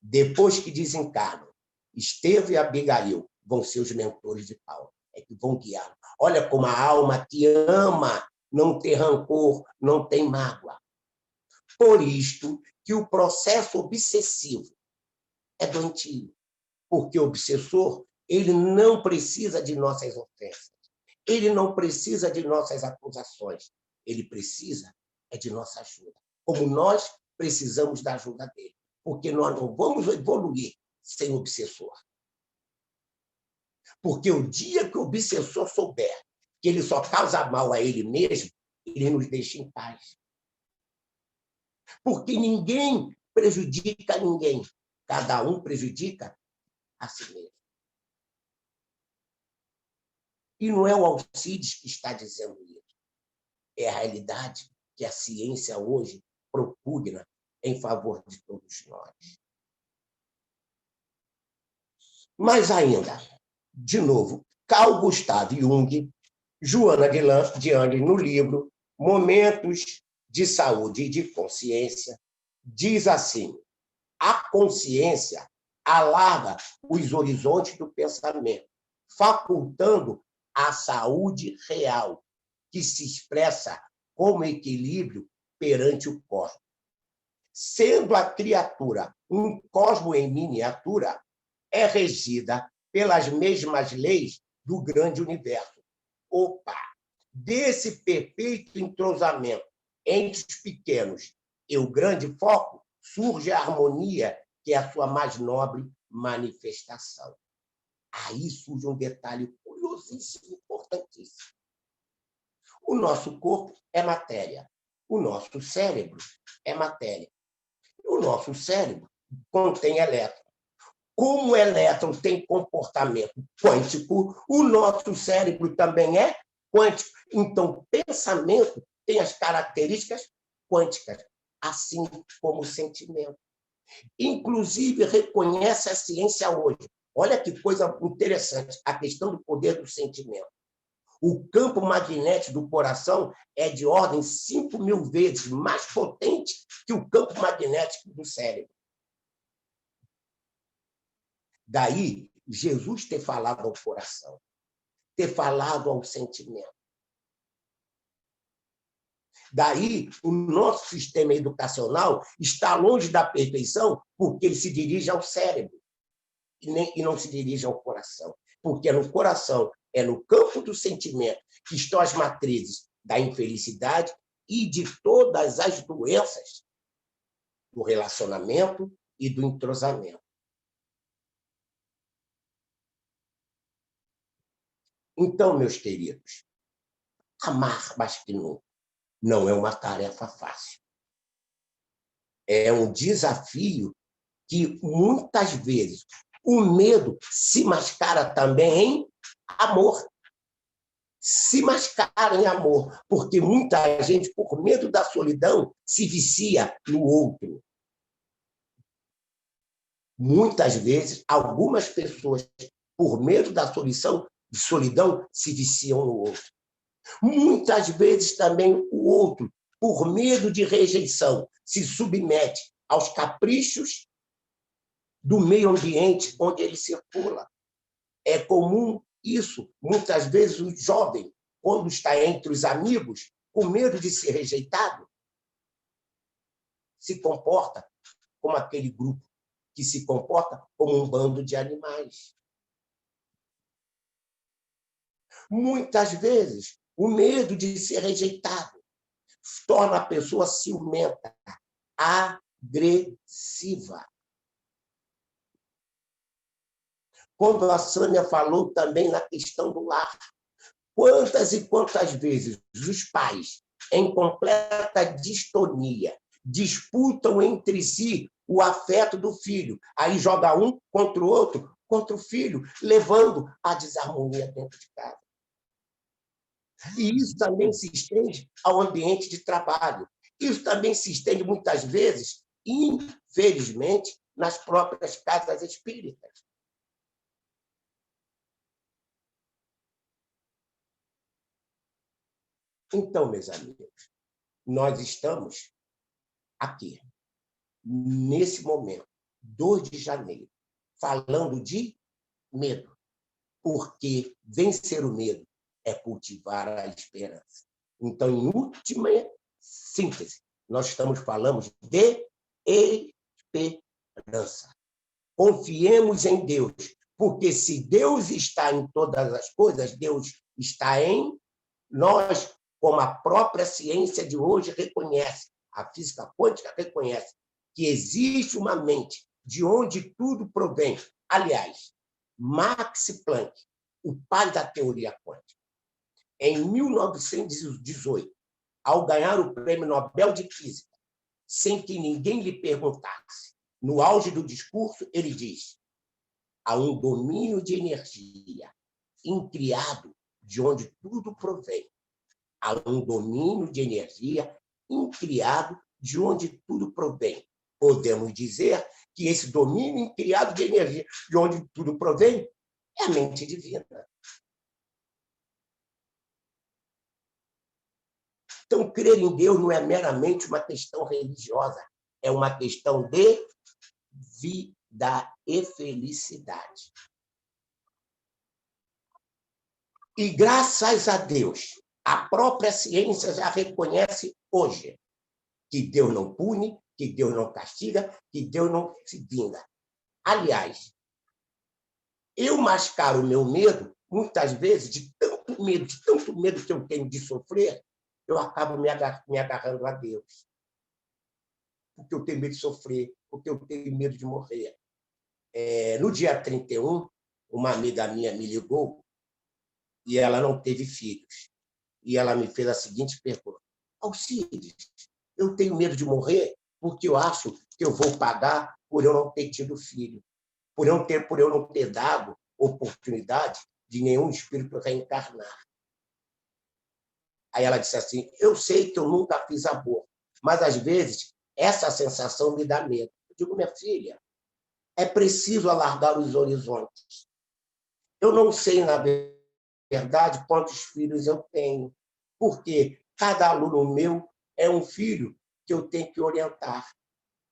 depois que desencarnam, Estevão e Abigail vão ser os mentores de Paulo, é que vão guiá-lo. Olha como a alma que ama não tem rancor, não tem mágoa. Por isto que o processo obsessivo é doentio, porque o obsessor ele não precisa de nossas ofensas, ele não precisa de nossas acusações, ele precisa de nossa ajuda, como nós precisamos da ajuda dele, porque nós não vamos evoluir sem o obsessor. Porque o dia que o obsessor souber que ele só causa mal a ele mesmo, ele nos deixa em paz. Porque ninguém prejudica ninguém, cada um prejudica a si mesmo. E não é o Alcides que está dizendo isso. É a realidade que a ciência hoje propugna em favor de todos nós. Mas ainda, de novo, Carl Gustav Jung, Joana de Angelis, no livro Momentos de Saúde e de Consciência, diz assim: a consciência alarga os horizontes do pensamento, facultando a saúde real, que se expressa como equilíbrio perante o cosmos. Sendo a criatura um cosmo em miniatura, é regida pelas mesmas leis do grande universo. Opa! Desse perfeito entrosamento entre os pequenos e o grande foco, surge a harmonia, que é a sua mais nobre manifestação. Aí surge um detalhe curiosíssimo, importantíssimo. O nosso corpo é matéria, o nosso cérebro é matéria. O nosso cérebro contém elétrons. Como o elétron tem comportamento quântico, o nosso cérebro também é quântico. Então, o pensamento tem as características quânticas, assim como o sentimento. Inclusive, reconhece a ciência hoje. Olha que coisa interessante, a questão do poder do sentimento. O campo magnético do coração é de ordem 5.000 vezes mais potente que o campo magnético do cérebro. Daí, Jesus ter falado ao coração, ter falado ao sentimento. Daí, o nosso sistema educacional está longe da perfeição porque ele se dirige ao cérebro e não se dirige ao coração. Porque é no coração, é no campo do sentimento que estão as matrizes da infelicidade e de todas as doenças do relacionamento e do entrosamento. Então, meus queridos, amar mais que nunca não é uma tarefa fácil. É um desafio que, muitas vezes, o medo se mascara também em amor. Se mascara em amor, porque muita gente, por medo da solidão, se vicia no outro. Muitas vezes, algumas pessoas, por medo da solidão, se viciam no outro. Muitas vezes também o outro, por medo de rejeição, se submete aos caprichos do meio ambiente onde ele circula. É comum isso. Muitas vezes o jovem, quando está entre os amigos, com medo de ser rejeitado, se comporta como aquele grupo que se comporta como um bando de animais. Muitas vezes, o medo de ser rejeitado torna a pessoa ciumenta, agressiva. Quando a Sânia falou também na questão do lar, quantas e quantas vezes os pais, em completa distonia, disputam entre si o afeto do filho, aí joga um contra o outro, contra o filho, levando à desarmonia dentro de casa. E isso também se estende ao ambiente de trabalho. Isso também se estende, muitas vezes, infelizmente, nas próprias casas espíritas. Então, meus amigos, nós estamos aqui, nesse momento, 2 de janeiro, falando de medo, porque vencer o medo é cultivar a esperança. Então, em última síntese, nós estamos falando de esperança. Confiemos em Deus, porque se Deus está em todas as coisas, Deus está em nós, como a própria ciência de hoje reconhece, a física quântica reconhece, que existe uma mente de onde tudo provém. Aliás, Max Planck, o pai da teoria quântica, em 1918, ao ganhar o Prêmio Nobel de Física, sem que ninguém lhe perguntasse, no auge do discurso, ele diz: há um domínio de energia incriado de onde tudo provém. Há um domínio de energia incriado de onde tudo provém. Podemos dizer que esse domínio incriado de energia de onde tudo provém é a mente divina. Então, crer em Deus não é meramente uma questão religiosa, é uma questão de vida e felicidade. E, graças a Deus, a própria ciência já reconhece hoje que Deus não pune, que Deus não castiga, que Deus não se vinga. Aliás, eu mascaro o meu medo, muitas vezes, de tanto medo que eu tenho de sofrer, eu acabo me agarrando a Deus. Porque eu tenho medo de sofrer, porque eu tenho medo de morrer. No dia 31, uma amiga minha me ligou e ela não teve filhos. E ela me fez a seguinte pergunta: Alcides, eu tenho medo de morrer porque eu acho que eu vou pagar por eu não ter tido filho, por eu não ter dado oportunidade de nenhum espírito reencarnar. Aí ela disse assim: eu sei que eu nunca fiz aborto, mas às vezes essa sensação me dá medo. Eu digo: minha filha, é preciso alargar os horizontes. Eu não sei, na verdade, quantos filhos eu tenho, porque cada aluno meu é um filho que eu tenho que orientar.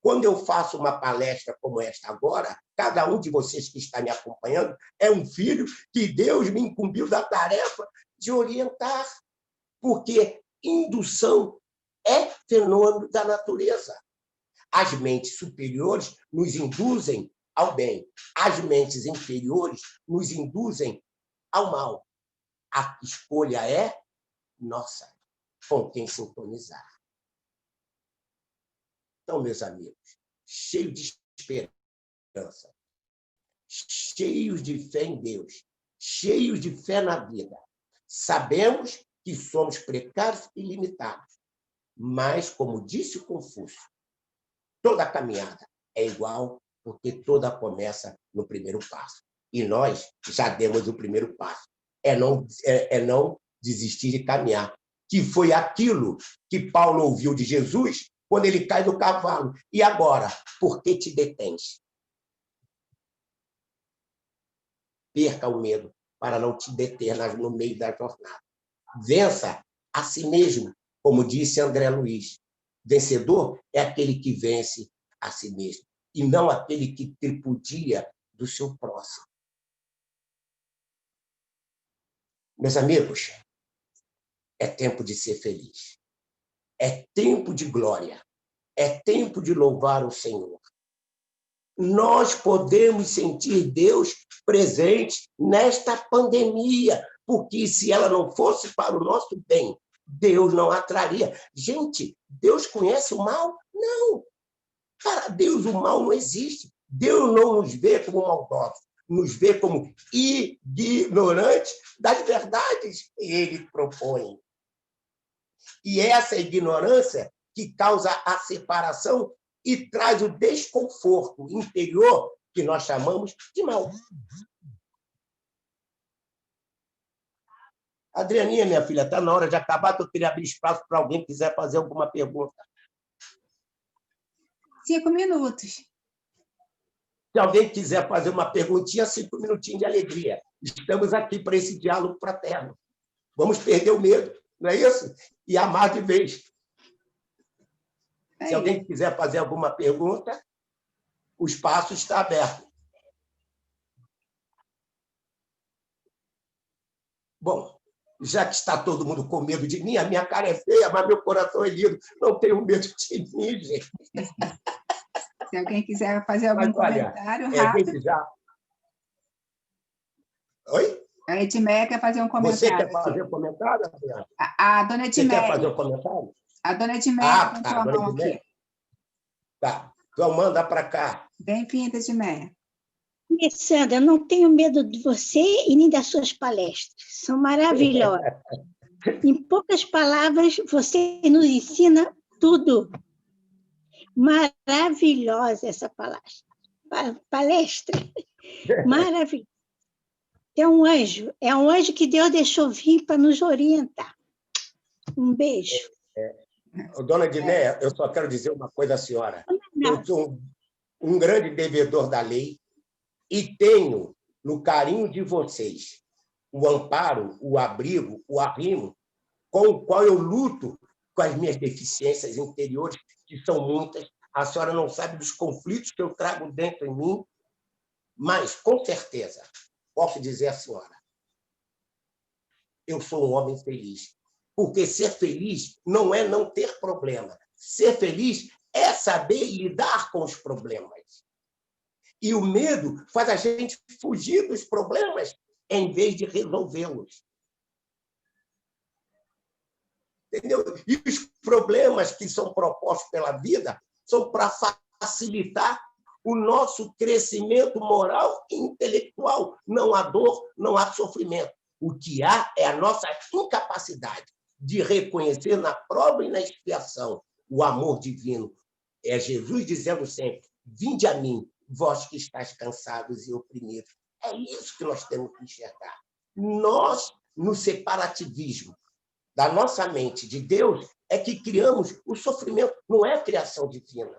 Quando eu faço uma palestra como esta agora, cada um de vocês que está me acompanhando é um filho que Deus me incumbiu da tarefa de orientar, porque indução é fenômeno da natureza. As mentes superiores nos induzem ao bem, as mentes inferiores nos induzem ao mal. A escolha é nossa, com quem sintonizar. Então, meus amigos, cheios de esperança, cheios de fé em Deus, cheios de fé na vida, sabemos que somos precários e limitados, mas, como disse Confúcio, toda caminhada é igual, porque toda começa no primeiro passo. E nós já demos o primeiro passo. É não desistir de caminhar, que foi aquilo que Paulo ouviu de Jesus quando ele cai do cavalo. E agora, por que te detens? Perca o medo para não te deter no meio da jornada. Vença a si mesmo, como disse André Luiz. Vencedor é aquele que vence a si mesmo, e não aquele que tripudia do seu próximo. Meus amigos, é tempo de ser feliz. É tempo de glória. É tempo de louvar o Senhor. Nós podemos sentir Deus presente nesta pandemia, porque se ela não fosse para o nosso bem, Deus não a traria. Gente, Deus conhece o mal? Não. Para Deus, o mal não existe. Deus não nos vê como maldosos, nos vê como ignorantes das verdades que Ele propõe. E é essa ignorância que causa a separação e traz o desconforto interior que nós chamamos de mal. Adrianinha, minha filha, está na hora de acabar, que eu queria abrir espaço para alguém que quiser fazer alguma pergunta. 5 minutos. Se alguém quiser fazer uma perguntinha, 5 minutinhos de alegria. Estamos aqui para esse diálogo fraterno. Vamos perder o medo, não é isso? E amar de vez. Se alguém quiser fazer alguma pergunta, o espaço está aberto. Bom, já que está todo mundo com medo de mim, a minha cara é feia, mas meu coração é lindo. Não tenho medo de mim, gente. Se alguém quiser fazer algum comentário rápido. Desde já. Oi? A Edmeia quer fazer um comentário. Você quer fazer um comentário, Adriana? A dona Edmeia. Você quer fazer um comentário? A dona Edmeia levantou a mão aqui. Tá, então manda para cá. Bem-vinda, Edmeia. Alessandra, eu não tenho medo de você e nem das suas palestras. São maravilhosas. Em poucas palavras, você nos ensina tudo. Maravilhosa essa palestra. Maravilhosa. É um anjo que Deus deixou vir para nos orientar. Um beijo. Dona Edmeia, eu só quero dizer uma coisa à senhora. Eu sou um grande devedor da lei e tenho, no carinho de vocês, o amparo, o abrigo, o arrimo, com o qual eu luto com as minhas deficiências interiores, que são muitas. A senhora não sabe dos conflitos que eu trago dentro de mim, mas, com certeza, posso dizer à senhora, eu sou um homem feliz. Porque ser feliz não é não ter problema. Ser feliz é saber lidar com os problemas. E o medo faz a gente fugir dos problemas em vez de resolvê-los. Entendeu? E os problemas que são propostos pela vida são para facilitar o nosso crescimento moral e intelectual. Não há dor, não há sofrimento. O que há é a nossa incapacidade de reconhecer na prova e na expiação o amor divino. É Jesus dizendo sempre: vinde a mim, vós que estáis cansados e oprimidos. É isso que nós temos que enxergar. Nós, no separativismo da nossa mente de Deus, é que criamos o sofrimento, não é a criação divina.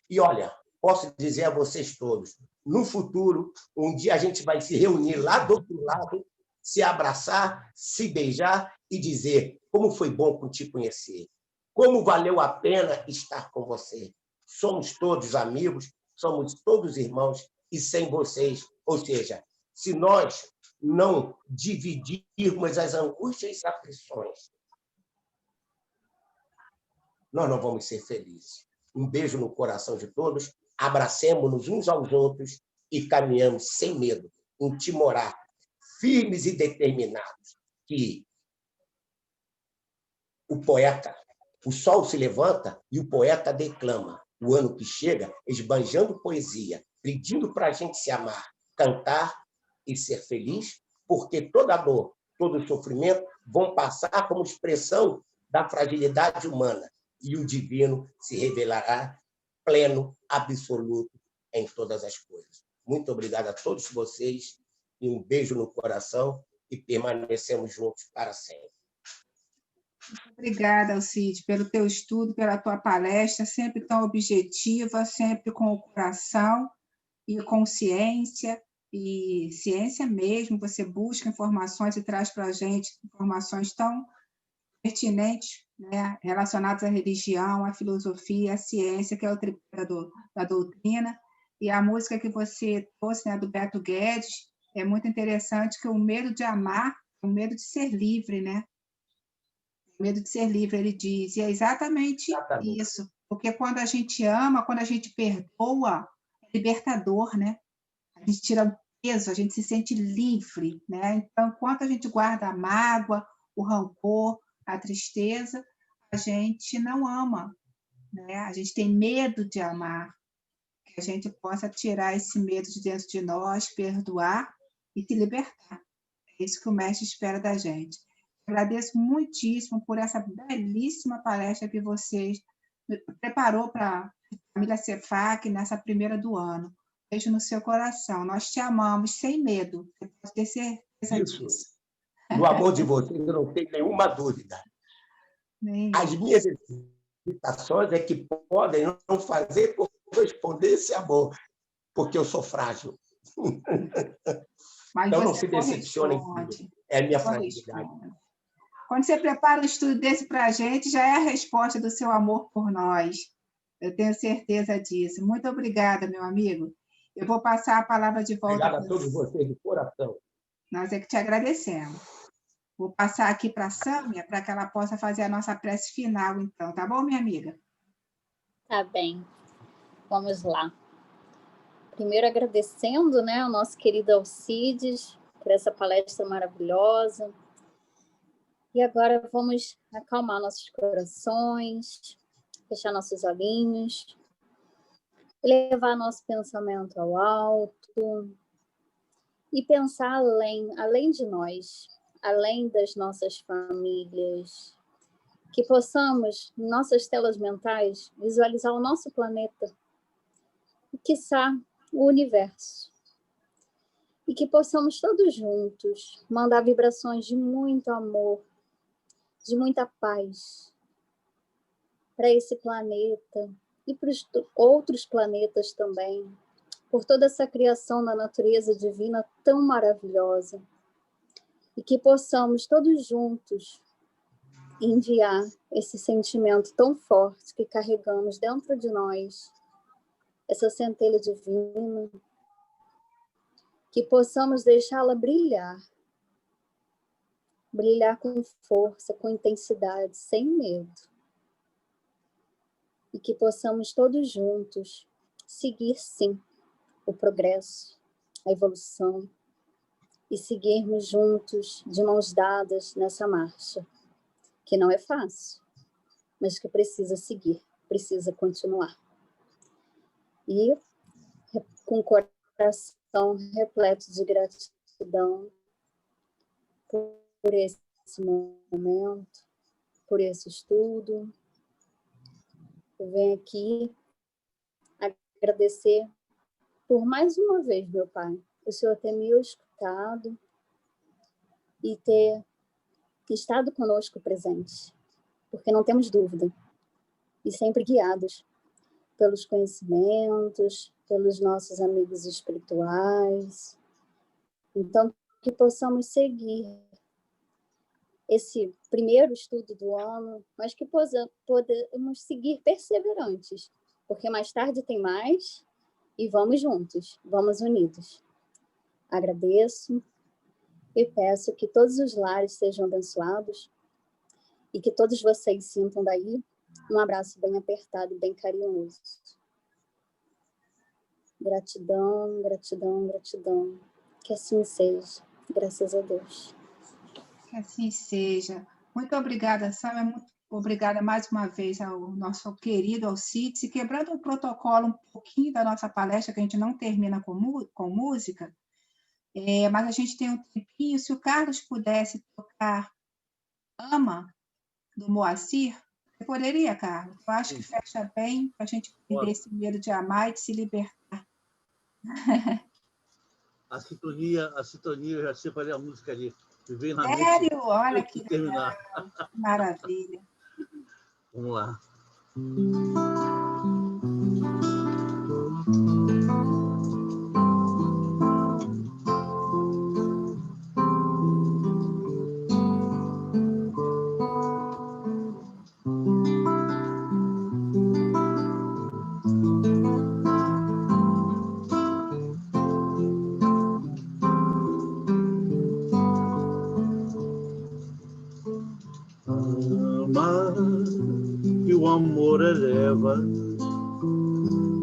E olha, posso dizer a vocês todos, no futuro, um dia a gente vai se reunir lá do outro lado, se abraçar, se beijar e dizer: como foi bom te conhecer, como valeu a pena estar com você. Somos todos amigos, somos todos irmãos, e sem vocês, ou seja, se nós não dividirmos as angústias e aflições, nós não vamos ser felizes. Um beijo no coração de todos, abracemos-nos uns aos outros e caminhamos sem medo, intimorar, firmes e determinados, que o sol se levanta e o poeta declama. O ano que chega, esbanjando poesia, pedindo para a gente se amar, cantar e ser feliz, porque toda dor, todo sofrimento vão passar como expressão da fragilidade humana e o divino se revelará pleno, absoluto em todas as coisas. Muito obrigado a todos vocês e um beijo no coração e permanecemos juntos para sempre. Muito obrigada, Alcide, pelo teu estudo, pela tua palestra, sempre tão objetiva, sempre com o coração e consciência, e ciência mesmo, você busca informações e traz para a gente informações tão pertinentes, né, relacionadas à religião, à filosofia, à ciência, que é o tripé da doutrina, e a música que você trouxe, né, do Beto Guedes, é muito interessante, que o medo de amar, o medo de ser livre, né? O medo de ser livre, ele diz, e é exatamente isso, porque quando a gente ama, quando a gente perdoa, é libertador, né? A gente tira o peso, a gente se sente livre, né? Então, enquanto a gente guarda a mágoa, o rancor, a tristeza, a gente não ama, né? A gente tem medo de amar, que a gente possa tirar esse medo de dentro de nós, perdoar e se libertar. É isso que o mestre espera da gente. Agradeço muitíssimo por essa belíssima palestra que você preparou para a família Cefac nessa primeira do ano. Beijo no seu coração. Nós te amamos sem medo. Você pode ter certeza disso. No amor de vocês, eu não tenho nenhuma dúvida. As minhas hesitações é que podem não fazer corresponder esse amor, porque eu sou frágil. Mas então, não se decepcionem. É a minha fragilidade. Quando você prepara um estudo desse para a gente, já é a resposta do seu amor por nós. Eu tenho certeza disso. Muito obrigada, meu amigo. Eu vou passar a palavra de volta. Obrigada a todos vocês de coração. Nós é que te agradecemos. Vou passar aqui para a Sâmia, para que ela possa fazer a nossa prece final, então. Tá bom, minha amiga? Tá bem. Vamos lá. Primeiro agradecendo, né, ao nosso querido Alcides por essa palestra maravilhosa. E agora vamos acalmar nossos corações, fechar nossos olhinhos, levar nosso pensamento ao alto e pensar além de nós, além das nossas famílias, que possamos, em nossas telas mentais, visualizar o nosso planeta e, quiçá, o universo. E que possamos todos juntos mandar vibrações de muito amor, de muita paz para esse planeta e para os outros planetas também, por toda essa criação da natureza divina tão maravilhosa. E que possamos todos juntos enviar esse sentimento tão forte que carregamos dentro de nós, essa centelha divina, que possamos deixá-la brilhar com força, com intensidade, sem medo. E que possamos todos juntos seguir, sim, o progresso, a evolução, e seguirmos juntos, de mãos dadas, nessa marcha, que não é fácil, mas que precisa seguir, precisa continuar. E com o coração repleto de gratidão por esse momento, por esse estudo, eu venho aqui agradecer por mais uma vez, meu Pai, o Senhor ter me escutado e ter estado conosco presente, porque não temos dúvida, e sempre guiados pelos conhecimentos, pelos nossos amigos espirituais. Então, que possamos seguir esse primeiro estudo do ano, mas que podemos seguir perseverantes, porque mais tarde tem mais, e vamos juntos, vamos unidos. Agradeço e peço que todos os lares sejam abençoados e que todos vocês sintam daí um abraço bem apertado e bem carinhoso. Gratidão, gratidão, gratidão. Que assim seja, graças a Deus. Que assim seja. Muito obrigada, Sâmia. Muito obrigada mais uma vez ao nosso querido Alcides. E quebrando o protocolo um pouquinho da nossa palestra, que a gente não termina com música, mas a gente tem um tempinho. Se o Carlos pudesse tocar Ama, do Moacir, você poderia, Carlos? Eu acho que fecha bem para a gente perder esse medo de amar e de se libertar. A sintonia, eu já separei a música ali. Que vem na Sério? mente. Olha que legal. Maravilha. Vamos lá. O amor eleva,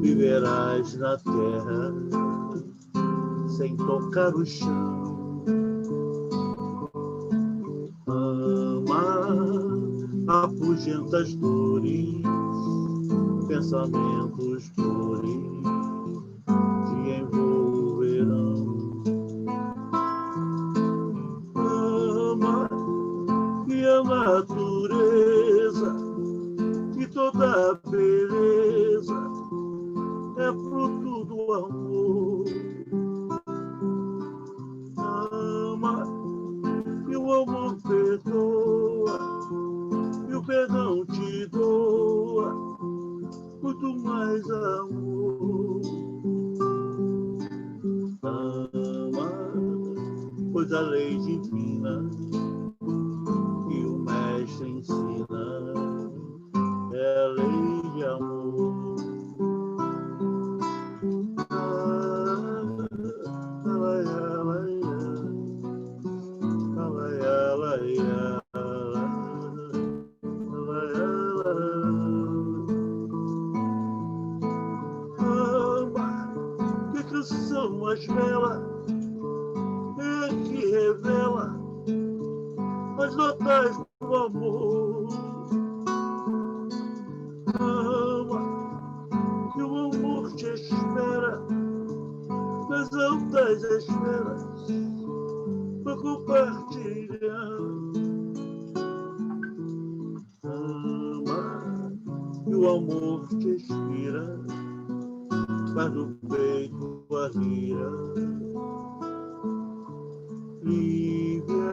viverás na terra sem tocar o chão. Ama, afugenta as dores, pensamentos flores te envolverão. Ama e a natureza, e toda beleza é fruto do amor. Ama e o amor perdoa, e o perdão te doa muito mais amor. Ama, pois a lei divina que o mestre ensina é a lei de amor. nas notas do amor. Ama, que o amor te espera nas altas esferas para compartilhar. Ama, que o amor te inspira, faz no peito a lira. Lívia,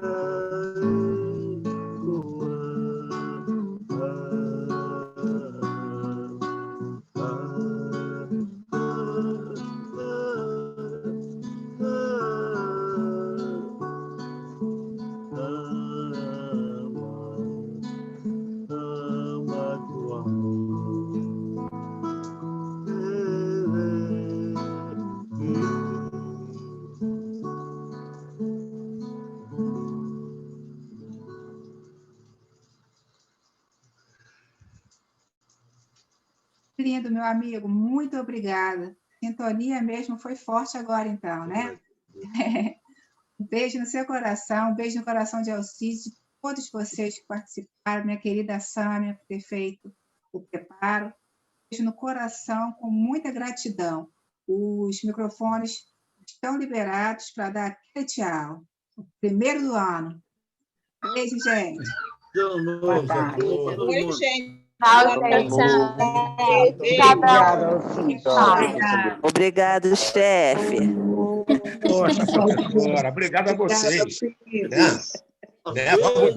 Lindo, meu amigo, muito obrigada. A sintonia mesmo foi forte agora, então, né? Um beijo no seu coração, um beijo no coração de Alcides, de todos vocês que participaram, minha querida Sâmia, por ter feito o preparo. Um beijo no coração, com muita gratidão. Os microfones estão liberados para dar aquele tchau. O primeiro do ano. Beijo, gente. Boa tarde. Oi, gente. Obrigada, Alcides. Obrigado, chefe. Poxa, professora, obrigado a vocês. Né? Vamos